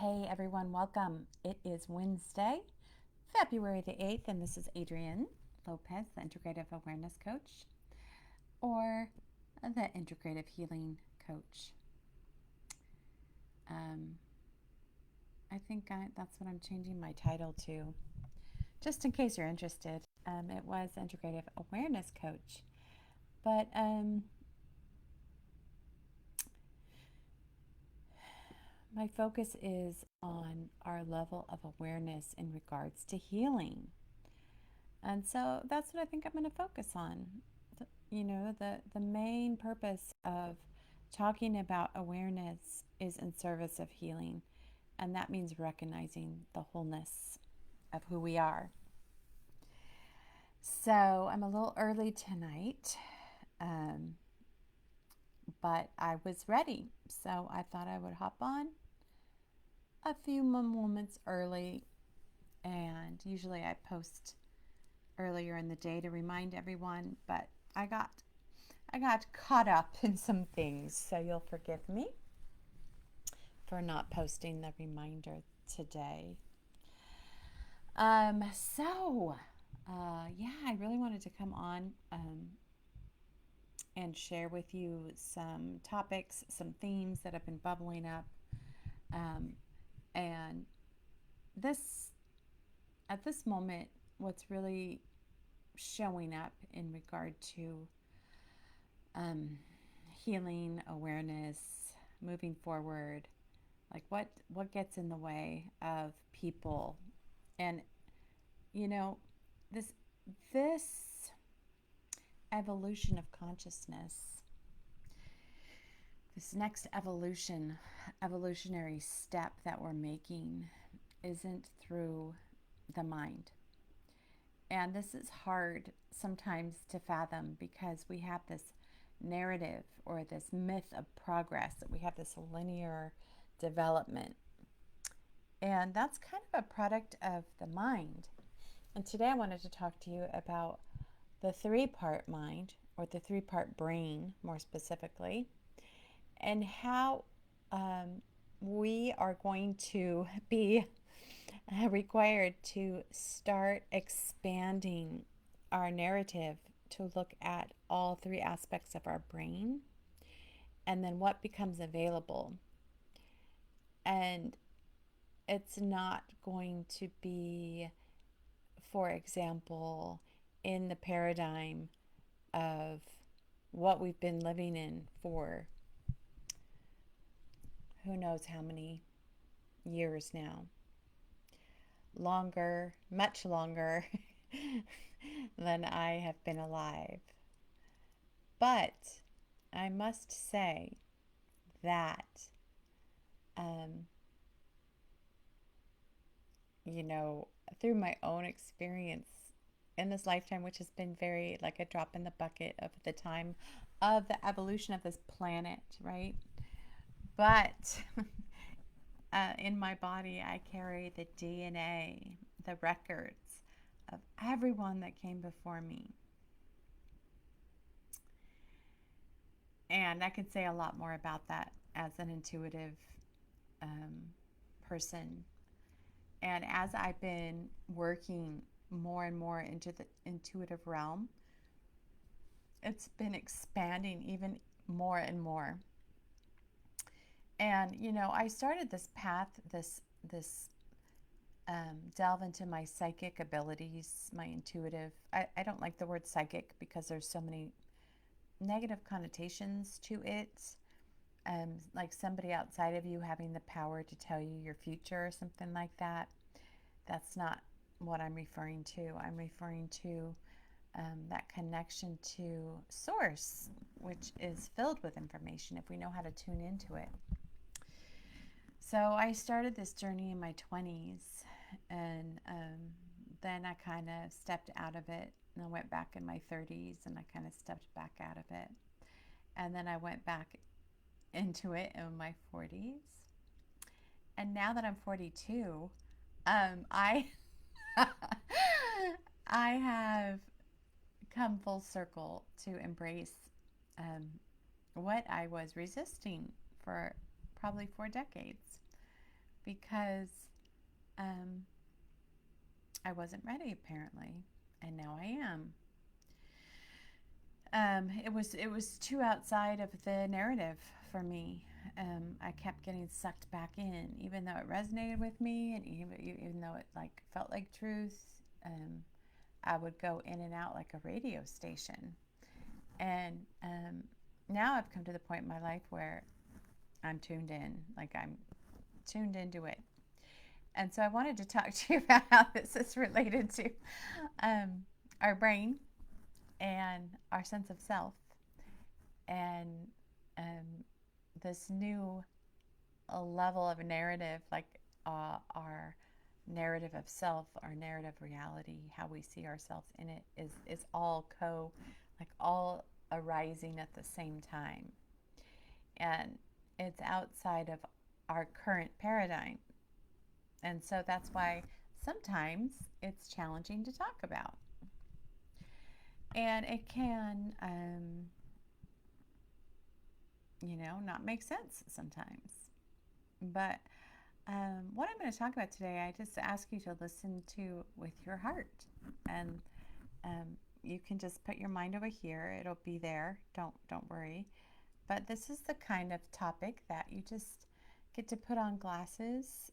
Hey everyone, welcome. It is Wednesday, February the 8th, and this is Adrienne Lopez, the Integrative Awareness Coach, or the Integrative Healing Coach. I think that's what I'm changing my title to, just in case you're interested. It was Integrative Awareness Coach, but my focus is on our level of awareness in regards to healing. And so that's what I think I'm going to focus on. The main purpose of talking about awareness is in service of healing. And that means recognizing the wholeness of who we are. So I'm a little early tonight, but I was ready. So I thought I would hop on a few moments early. And usually I post earlier in the day to remind everyone, but I got caught up in some things, so you'll forgive me for not posting the reminder today. I really wanted to come on and share with you some topics, some themes that have been bubbling up, and this at this moment, what's really showing up in regard to healing, awareness, moving forward, like what gets in the way of people. And you know, this this evolution of consciousness, this next evolutionary step that we're making isn't through the mind. And this is hard sometimes to fathom because we have this narrative or this myth of progress, that we have this linear development. And that's kind of a product of the mind. And today I wanted to talk to you about the three-part mind, or the three-part brain more specifically, and how we are going to be required to start expanding our narrative to look at all three aspects of our brain and then what becomes available. And it's not going to be, for example, in the paradigm of what we've been living in for who knows how many years now. Longer, much longer than I have been alive. But I must say that, through my own experience in this lifetime, which has been very like a drop in the bucket of the time of the evolution of this planet, right? But in my body, I carry the DNA, the records of everyone that came before me. And I could say a lot more about that as an intuitive person. And as I've been working more and more into the intuitive realm, it's been expanding even more and more. And I started this path, this delve into my psychic abilities, my intuitive. I don't like the word psychic because there's so many negative connotations to it. Like somebody outside of you having the power to tell you your future or something like that. That's not what I'm referring to. I'm referring to that connection to source, which is filled with information if we know how to tune into it. So I started this journey in my 20s, and then I kind of stepped out of it, and I went back in my 30s, and I kind of stepped back out of it. And then I went back into it in my 40s. And now that I'm 42, I I have come full circle to embrace what I was resisting for probably 4 decades, because um, I wasn't ready apparently, and now I am. It was too outside of the narrative for me. I kept getting sucked back in, even though it resonated with me, and even though it like felt like truth. I would go in and out like a radio station, and now I've come to the point in my life where I'm tuned in, like I'm tuned into it. And so I wanted to talk to you about how this is related to um, our brain and our sense of self, and um, this new level of narrative, like our narrative of self, our narrative reality, how we see ourselves in it is all like all arising at the same time, and it's outside of our current paradigm, and so that's why sometimes it's challenging to talk about, and it can not make sense sometimes. But what I'm going to talk about today, I just ask you to listen to with your heart. And you can just put your mind over here. It'll be there. Don't worry. But this is the kind of topic that you just get to put on glasses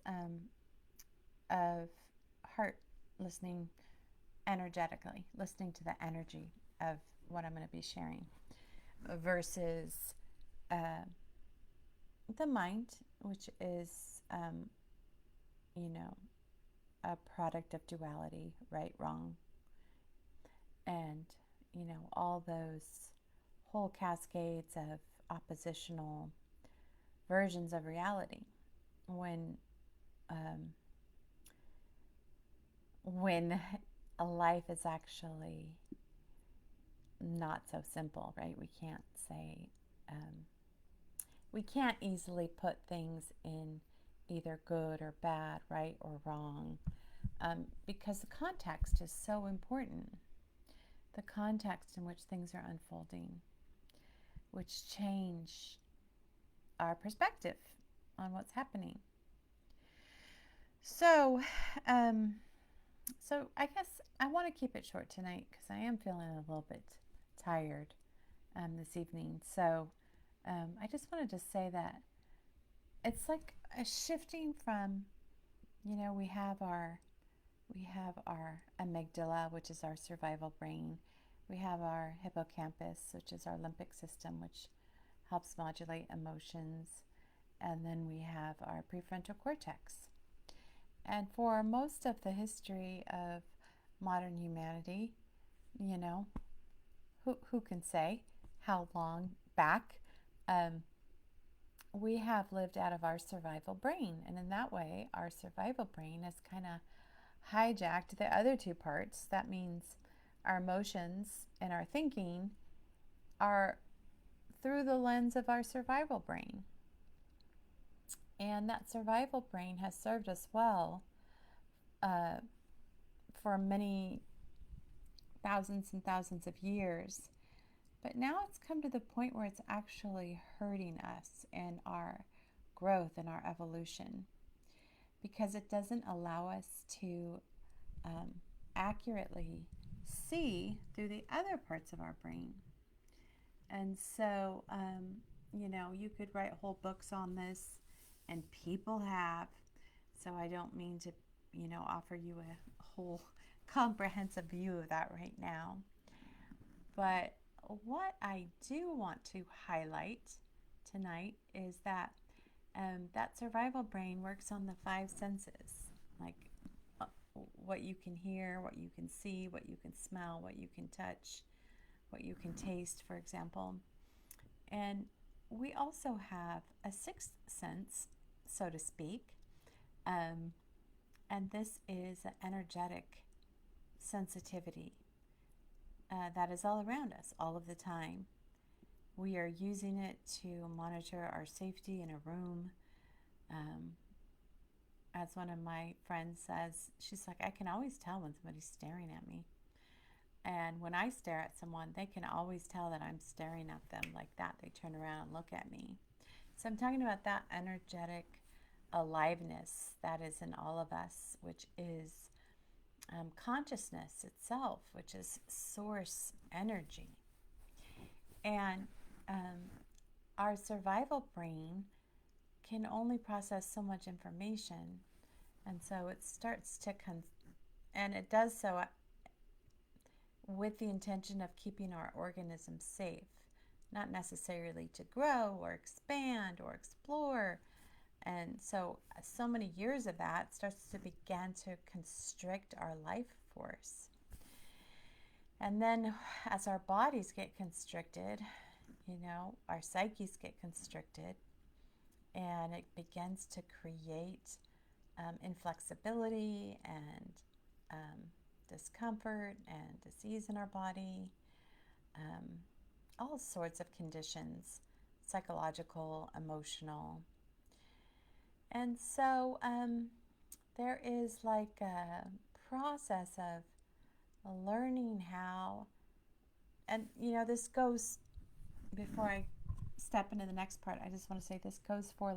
of heart, listening energetically, listening to the energy of what I'm going to be sharing versus uh, the mind, which is, you know, a product of duality, right, wrong, and, all those whole cascades of oppositional versions of reality. When, um, when a life is actually not so simple, right? Um, we can't easily put things in either good or bad, right or wrong, because the context is so important. The context in which things are unfolding, which change our perspective on what's happening. So, um, so I guess I want to keep it short tonight because I am feeling a little bit tired this evening. So, I just wanted to say that it's like a shifting from, we have our amygdala, which is our survival brain. We have our hippocampus, which is our limbic system, which helps modulate emotions. And then we have our prefrontal cortex. And for most of the history of modern humanity, you know, who can say how long back, um, we have lived out of our survival brain. And in that way, our survival brain has kind of hijacked the other two parts. That means our emotions and our thinking are through the lens of our survival brain. And that survival brain has served us well uh, for many thousands and thousands of years. But now it's come to the point where it's actually hurting us in our growth and our evolution, because it doesn't allow us to accurately see through the other parts of our brain. And so, you could write whole books on this, and people have. So I don't mean to, offer you a whole comprehensive view of that right now. But what I do want to highlight tonight is that that survival brain works on the five senses, like what you can hear, what you can see, what you can smell, what you can touch, what you can taste, for example. And we also have a sixth sense, so to speak, um, and this is an energetic sensitivity that is all around us all of the time. We are using it to monitor our safety in a room. Um, as one of my friends says, she's like, I can always tell when somebody's staring at me. And when I stare at someone, they can always tell that I'm staring at them like that. They turn around and look at me. So I'm talking about that energetic aliveness that is in all of us, which is consciousness itself, which is source energy. And our survival brain can only process so much information. And so it starts to, and it does so with the intention of keeping our organism safe, not necessarily to grow or expand or explore. And so many years of that starts to begin to constrict our life force. And then as our bodies get constricted, our psyches get constricted, and it begins to create inflexibility and discomfort and disease in our body, all sorts of conditions, psychological, emotional. And so there is like a process of learning how, and this goes, before I step into the next part, I just want to say this goes for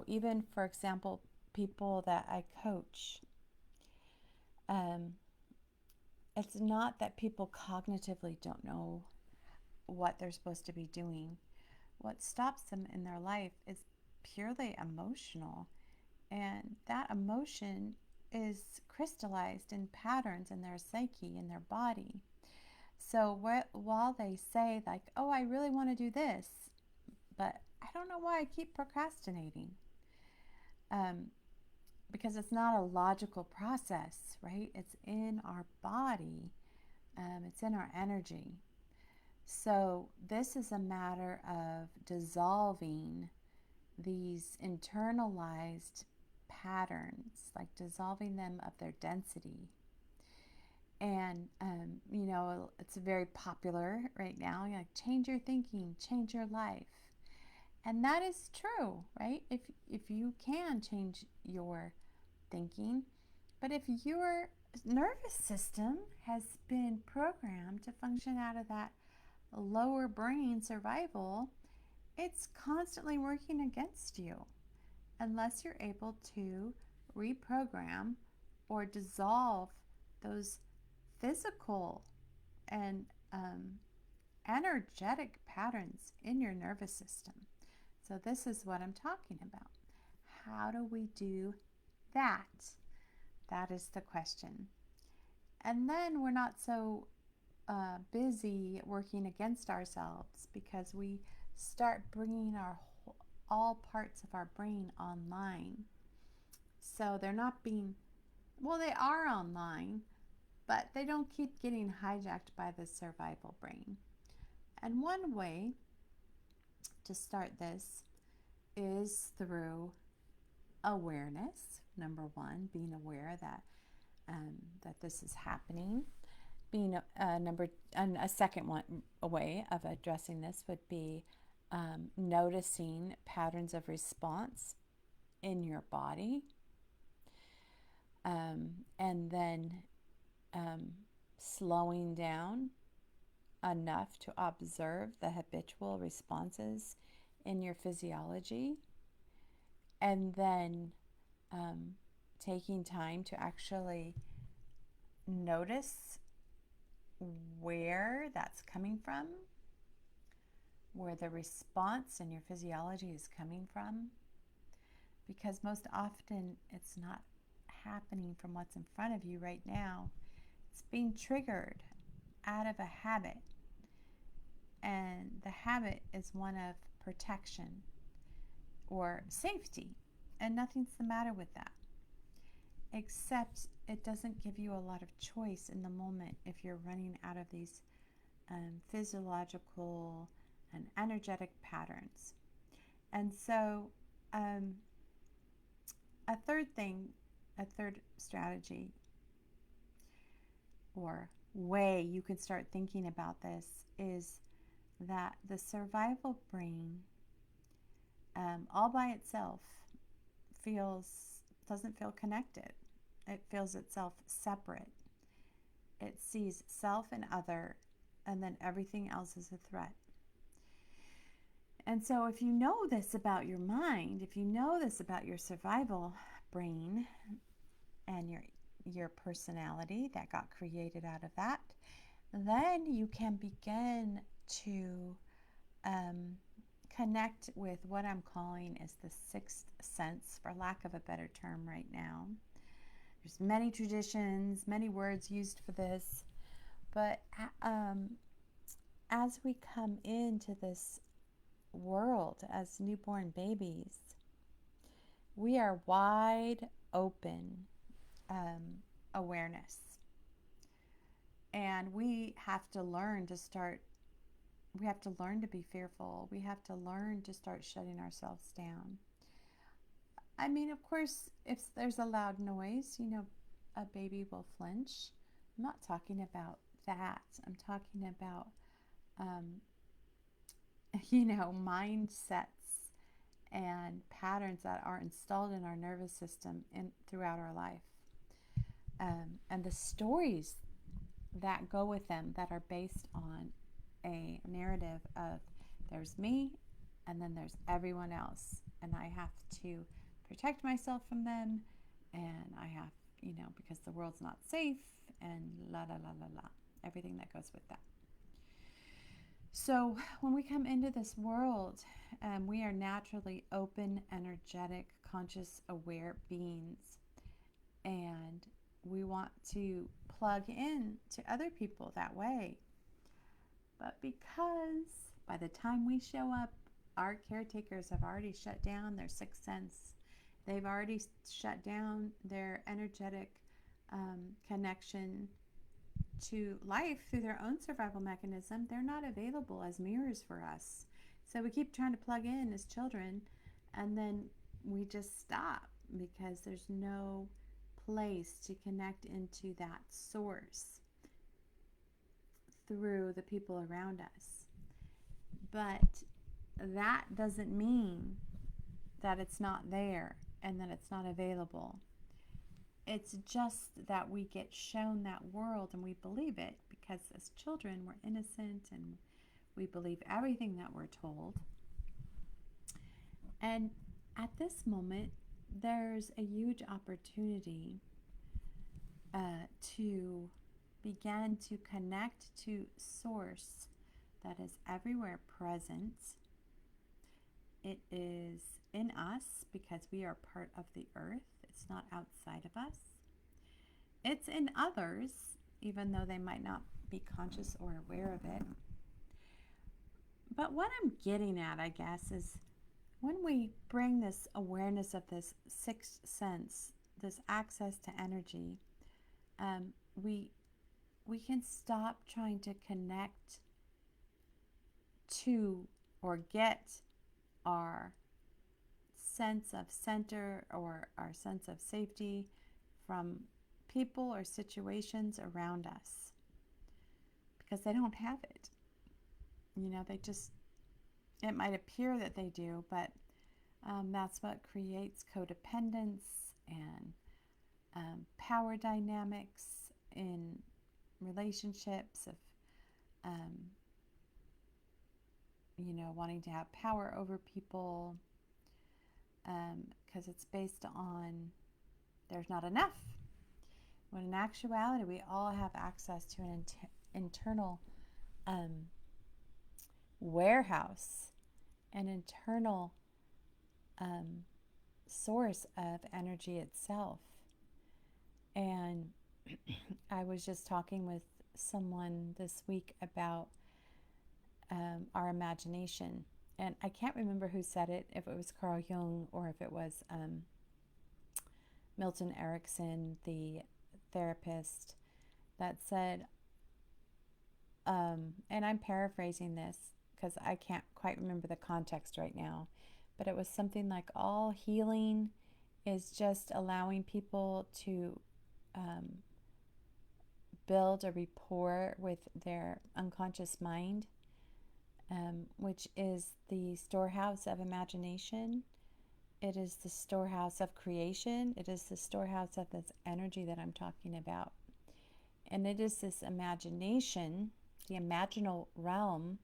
even for example, people that I coach. It's not that people cognitively don't know what they're supposed to be doing. What stops them in their life is purely emotional, and that emotion is crystallized in patterns in their psyche, in their body. So while they say oh, I really want to do this, but I don't know why I keep procrastinating, because it's not a logical process, right? It's in our body, it's in our energy. So this is a matter of dissolving these internalized patterns, like dissolving them of their density. And, it's very popular right now, change your thinking, change your life. And that is true, right? If you can change your thinking, but if your nervous system has been programmed to function out of that lower brain survival, it's constantly working against you unless you're able to reprogram or dissolve those physical and energetic patterns in your nervous system. So this is what I'm talking about. How do we do that? That is the question. And then we're not so busy working against ourselves, because we start bringing all parts of our brain online. So they're not being, well, they are online, but they don't keep getting hijacked by the survival brain. And one way to start this is through awareness. Number one, being aware that this is happening. Being a second way of addressing this would be noticing patterns of response in your body, and then slowing down enough to observe the habitual responses in your physiology, and then taking time to actually notice where that's coming from, where the response in your physiology is coming from, because most often it's not happening from what's in front of you right now. It's being triggered out of a habit, and the habit is one of protection or safety, and nothing's the matter with that, except it doesn't give you a lot of choice in the moment if you're running out of these physiological and energetic patterns. And so a third strategy or way you can start thinking about this is that the survival brain all by itself doesn't feel connected. It feels itself separate. It sees self and other, and then everything else is a threat. And so if you know this about your mind, if you know this about your survival brain and your personality that got created out of that, then you can begin to connect with what I'm calling is the sixth sense, for lack of a better term right now. There's many traditions, many words used for this, but as we come into this world as newborn babies, we are wide open awareness. And we have to learn to start, we have to learn to be fearful. We have to learn to start shutting ourselves down. I mean, of course, if there's a loud noise, a baby will flinch. I'm not talking about that. I'm talking about, um, mindsets and patterns that are installed in our nervous system throughout our life. And the stories that go with them that are based on a narrative of there's me and then there's everyone else, and I have to protect myself from them, and I have, because the world's not safe, and la la la la la, everything that goes with that. So when we come into this world, we are naturally open, energetic, conscious, aware beings, and we want to plug in to other people that way. But because by the time we show up, our caretakers have already shut down their sixth sense. They've already shut down their energetic connection to life through their own survival mechanism. They're not available as mirrors for us. So we keep trying to plug in as children, and then we just stop because there's no place to connect into that source through the people around us. But that doesn't mean that it's not there and that it's not available. It's just that we get shown that world and we believe it because as children we're innocent and we believe everything that we're told. And at this moment, there's a huge opportunity to begin to connect to source that is everywhere present. It is in us because we are part of the earth. It's not outside of us. It's in others, even though they might not be conscious or aware of it. But what I'm getting at, I guess, is when we bring this awareness of this sixth sense, this access to energy, we can stop trying to connect to or get our sense of center or our sense of safety from people or situations around us because they don't have it. It might appear that they do, but that's what creates codependence and power dynamics in relationships of wanting to have power over people because it's based on there's not enough, when in actuality we all have access to an internal warehouse, an internal source of energy itself. And I was just talking with someone this week about our imagination. And I can't remember who said it, if it was Carl Jung or if it was Milton Erickson, the therapist, that said, and I'm paraphrasing this because I can't quite remember the context right now, but it was something like all healing is just allowing people to build a rapport with their unconscious mind, which is the storehouse of imagination. It is the storehouse of creation. It is the storehouse of this energy that I'm talking about. And it is this imagination, the imaginal realm,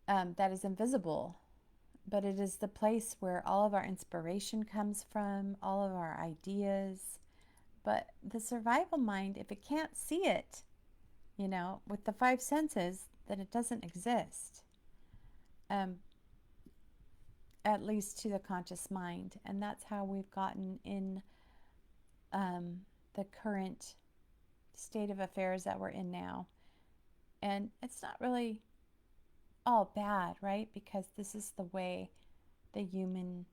that is invisible, but it is the place where all of our inspiration comes from, all of our ideas. But the survival mind, if it can't see it, with the five senses, then it doesn't exist, um, at least to the conscious mind. And that's how we've gotten in the current state of affairs that we're in now. And it's not really all bad, right? Because this is the way the human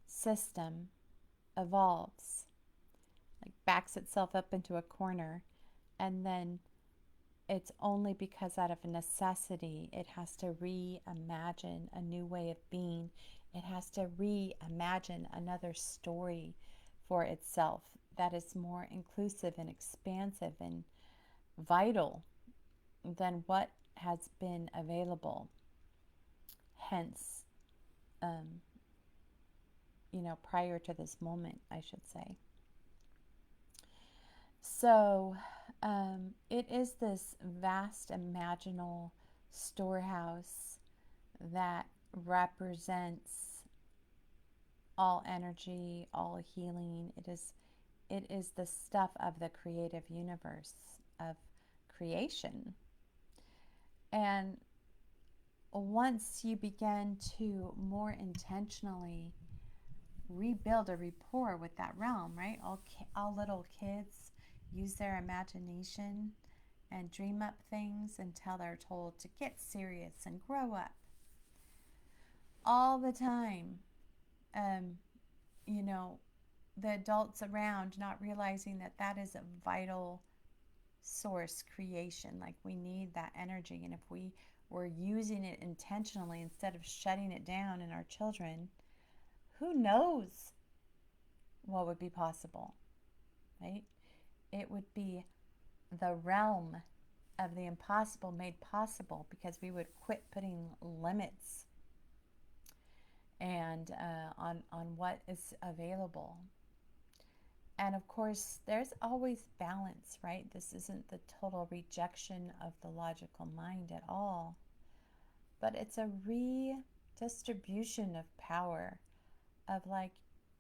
system evolves, like backs itself up into a corner, and then it's only because out of necessity it has to reimagine a new way of being. It has to reimagine another story for itself that is more inclusive and expansive and vital than what has been available. Hence, um, prior to this moment, I should say. So, it is this vast imaginal storehouse that represents all energy, all healing. It is the stuff of the creative universe of creation. And once you begin to more intentionally rebuild a rapport with that realm, right? All little kids use their imagination and dream up things until they're told to get serious and grow up. All the time, um, you know, the adults around not realizing that that is a vital source creation. Like, we need that energy. And if we were using it intentionally instead of shutting it down in our children, who knows what would be possible, right? It would be the realm of the impossible made possible, because we would quit putting limits and on what is available. And of course, there's always balance, right? This isn't the total rejection of the logical mind at all, but it's a redistribution of power, of like,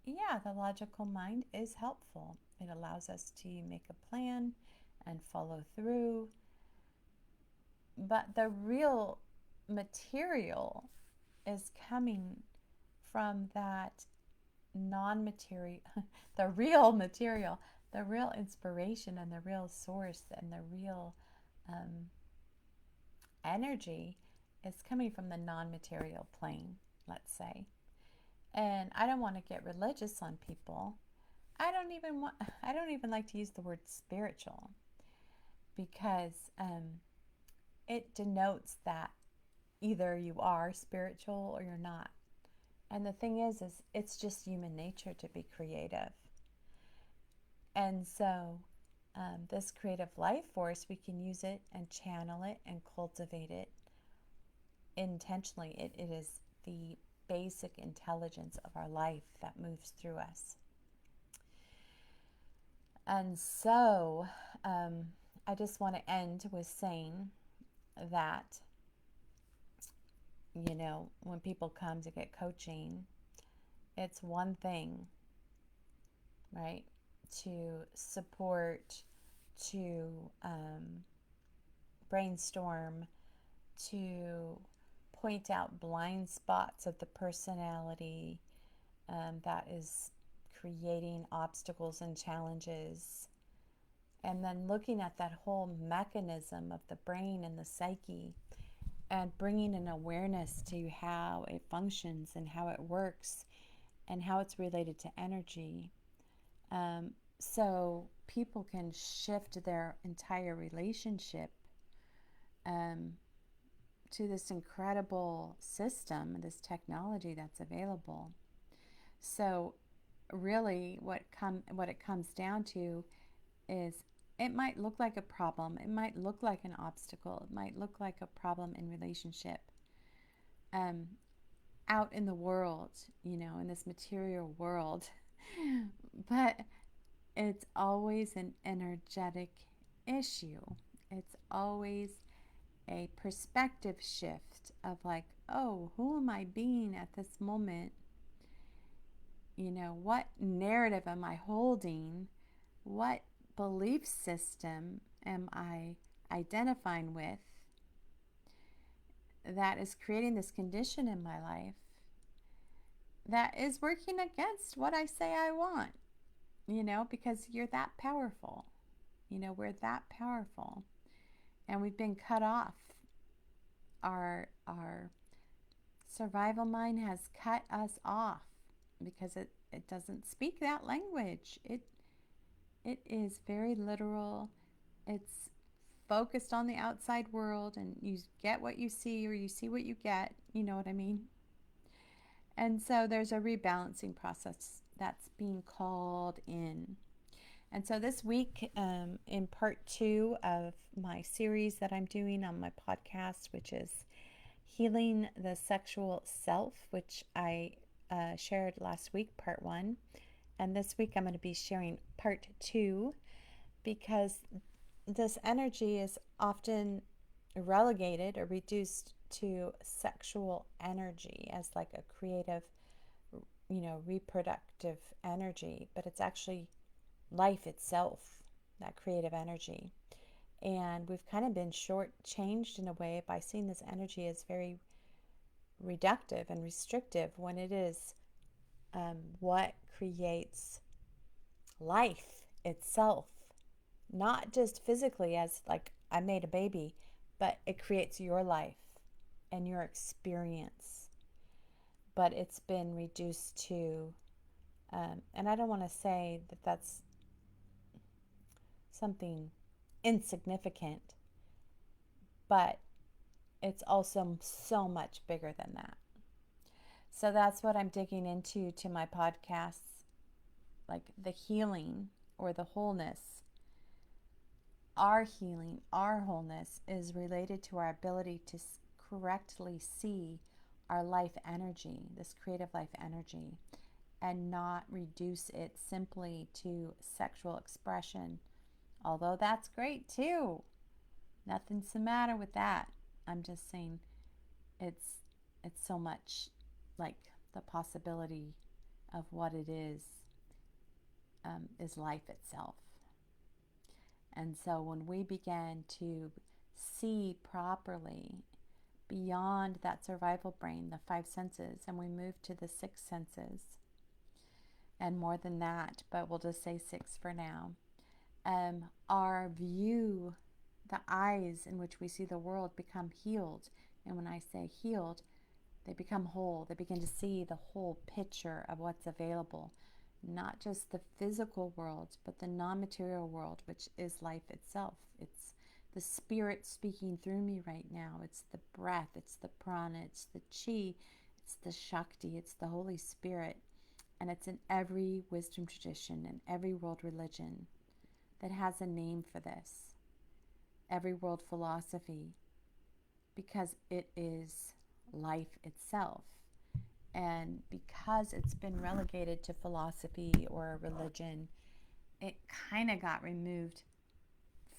yeah, the logical mind is helpful. It allows us to make a plan and follow through. But the real material is coming from that non-material, the real material, the real inspiration and the real source and the real energy is coming from the non-material plane, let's say. And I don't want to get religious on people. I don't even like to use the word spiritual, because it denotes that either you are spiritual or you're not. And the thing is it's just human nature to be creative. And so this creative life force, we can use it and channel it and cultivate it intentionally. It is the basic intelligence of our life that moves through us. And so I just want to end with saying that, when people come to get coaching, it's one thing, right? To support, to brainstorm, to point out blind spots of the personality that is creating obstacles and challenges. And then looking at that whole mechanism of the brain and the psyche, and bringing an awareness to how it functions and how it works and how it's related to energy. So people can shift their entire relationship to this incredible system, this technology that's available. So really what it comes down to is, it might look like a problem, it might look like an obstacle, it might look like a problem in relationship out in the world, in this material world. But it's always an energetic issue. It's always a perspective shift of like, oh, who am I being at this moment? What narrative am I holding? What belief system am I identifying with that is creating this condition in my life that is working against what I say I want? Because you're that powerful. We're that powerful. And we've been cut off. Our survival mind has cut us off because it doesn't speak that language. It is very literal. It's focused on the outside world, and you get what you see, or you see what you get. You know what I mean? And so there's a rebalancing process that's being called in. And so this week, in part 2 of my series that I'm doing on my podcast, which is Healing the Sexual Self, which I shared last week, part 1. And this week I'm going to be sharing part 2, because this energy is often relegated or reduced to sexual energy as like a creative, reproductive energy, but it's actually life itself, that creative energy. And we've kind of been shortchanged in a way by seeing this energy as very reductive and restrictive, when it is what creates life itself. Not just physically, as like I made a baby, but it creates your life and your experience. But it's been reduced to, and I don't want to say that that's something insignificant, but it's also so much bigger than that. So that's what I'm digging into to my podcasts, like the healing or the wholeness. Our healing, our wholeness is related to our ability to correctly see our life energy, this creative life energy, and not reduce it simply to sexual expression. Although that's great too. Nothing's the matter with that. I'm just saying it's so much like the possibility of what it is life itself. And so when we begin to see properly beyond that survival brain, the 5 senses, and we move to the 6 senses, and more than that, but we'll just say 6 for now, our view, the eyes in which we see the world, become healed. And when I say healed, they become whole. They begin to see the whole picture of what's available, not just the physical world, but the non-material world, which is life itself. It's the spirit speaking through me right now. It's the breath, it's the prana, it's the chi, it's the shakti, it's the Holy Spirit. And it's in every wisdom tradition and every world religion that has a name for this, every world philosophy, because it is life itself. And because it's been relegated to philosophy or religion, it kind of got removed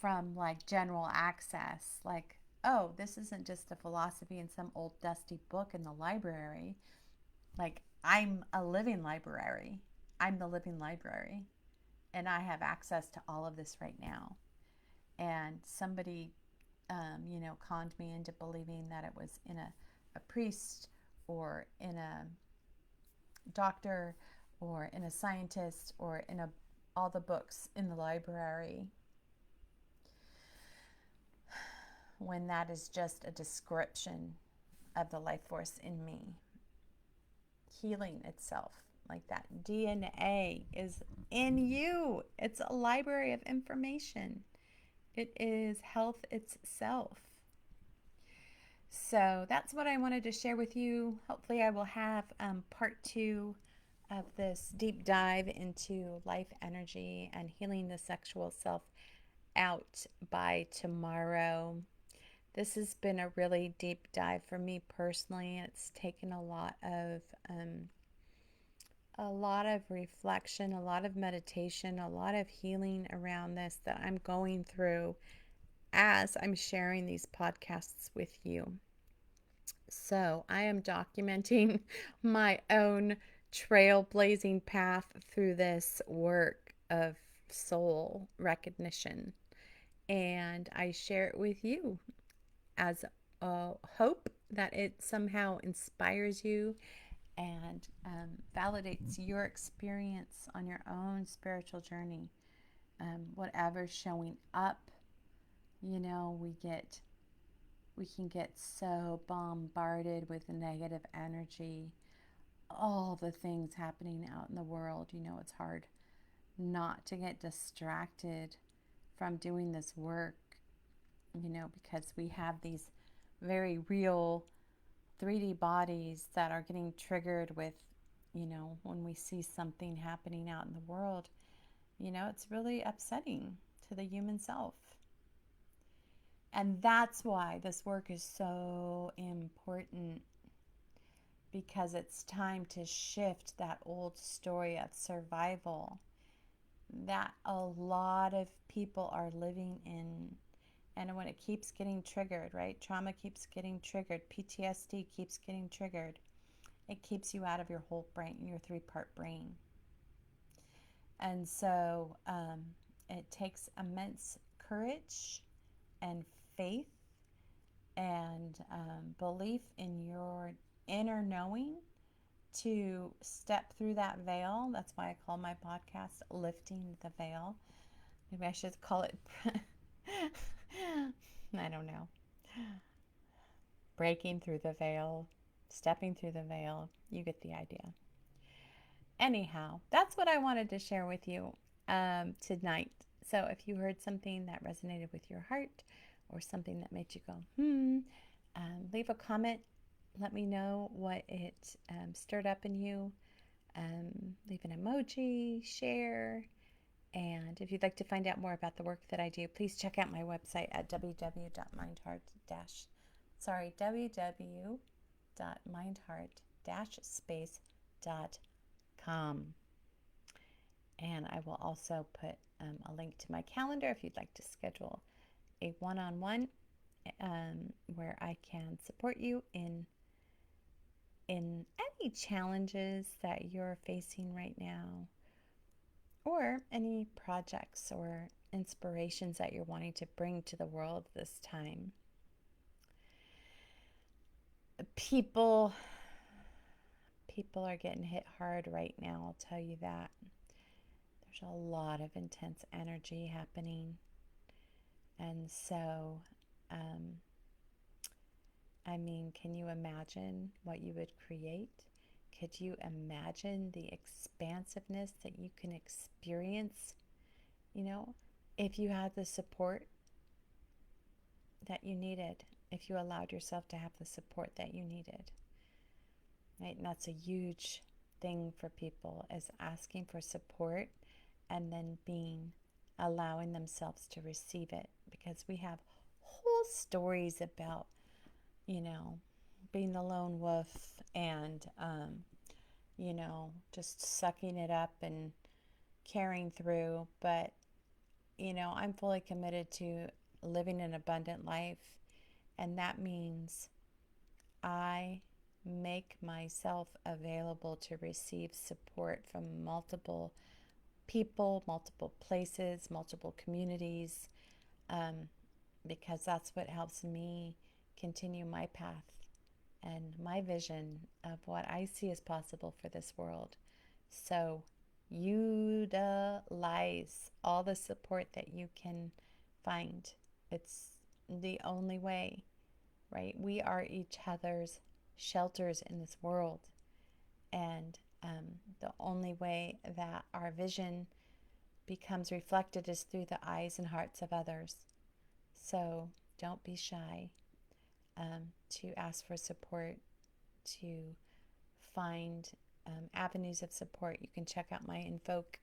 from like general access. Like, oh, this isn't just a philosophy in some old dusty book in the library. Like, I'm a living library. I'm the living library. And I have access to all of this right now. And somebody, conned me into believing that it was in a priest or in a doctor or in a scientist or in all the books in the library, when that is just a description of the life force in me healing itself. Like that DNA is in you. It's a library of information. It is health itself. So that's what I wanted to share with you. Hopefully I will have part 2 of this deep dive into life energy and healing the sexual self out by tomorrow. This has been a really deep dive for me personally. It's taken a lot of reflection, a lot of meditation, a lot of healing around this that I'm going through as I'm sharing these podcasts with you. So I am documenting my own trailblazing path through this work of soul recognition. And I share it with you as a hope that it somehow inspires you and validates your experience on your own spiritual journey. Whatever's showing up, you know, we can get so bombarded with negative energy, all the things happening out in the world. You know, it's hard not to get distracted from doing this work, you know, because we have these very real 3D bodies that are getting triggered with, you know, when we see something happening out in the world, you know, it's really upsetting to the human self. And that's why this work is so important, because it's time to shift that old story of survival that a lot of people are living in. And when it keeps getting triggered, right? Trauma keeps getting triggered, PTSD keeps getting triggered. It keeps you out of your whole brain, your 3-part brain. And so it takes immense courage and faith and belief in your inner knowing to step through that veil. That's why I call my podcast Lifting the Veil. Maybe I should call it, I don't know, breaking through the veil, stepping through the veil. You get the idea. Anyhow, that's what I wanted to share with you tonight. So if you heard something that resonated with your heart or something that made you go, leave a comment. Let me know what it stirred up in you. Leave an emoji, share. And if you'd like to find out more about the work that I do, please check out my website at www.mindheart-space.com. And I will also put a link to my calendar if you'd like to schedule a one-on-one where I can support you in any challenges that you're facing right now, or any projects or inspirations that you're wanting to bring to the world this time. People are getting hit hard right now, I'll tell you that. There's a lot of intense energy happening. And so, can you imagine what you would create? Could you imagine the expansiveness that you can experience, you know, if you had the support that you needed, if you allowed yourself to have the support that you needed, right? And that's a huge thing for people, is asking for support and then allowing themselves to receive it, because we have whole stories about, you know, being the lone wolf and, you know, just sucking it up and carrying through. But, you know, I'm fully committed to living an abundant life. And that means I make myself available to receive support from multiple people, multiple places, multiple communities, because that's what helps me continue my path and my vision of what I see as possible for this world. So utilize all the support that you can find. It's the only way, right? We are each other's shelters in this world. And the only way that our vision becomes reflected is through the eyes and hearts of others. So don't be shy to ask for support, to find avenues of support. You can check out my Invoke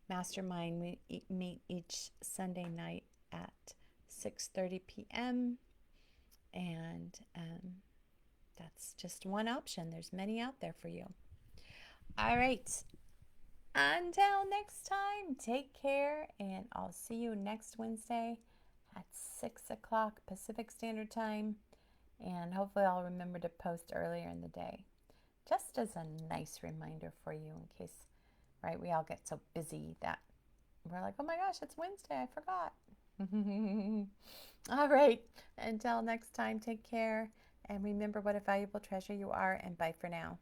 Mastermind. We meet each Sunday night at 6:30 p.m. And that's just one option. There's many out there for you. All right. Until next time, take care, and I'll see you next Wednesday at 6 o'clock Pacific Standard Time. And hopefully I'll remember to post earlier in the day, just as a nice reminder for you in case, right, we all get so busy that we're like, oh my gosh, it's Wednesday, I forgot. All right, until next time, take care and remember what a valuable treasure you are, and bye for now.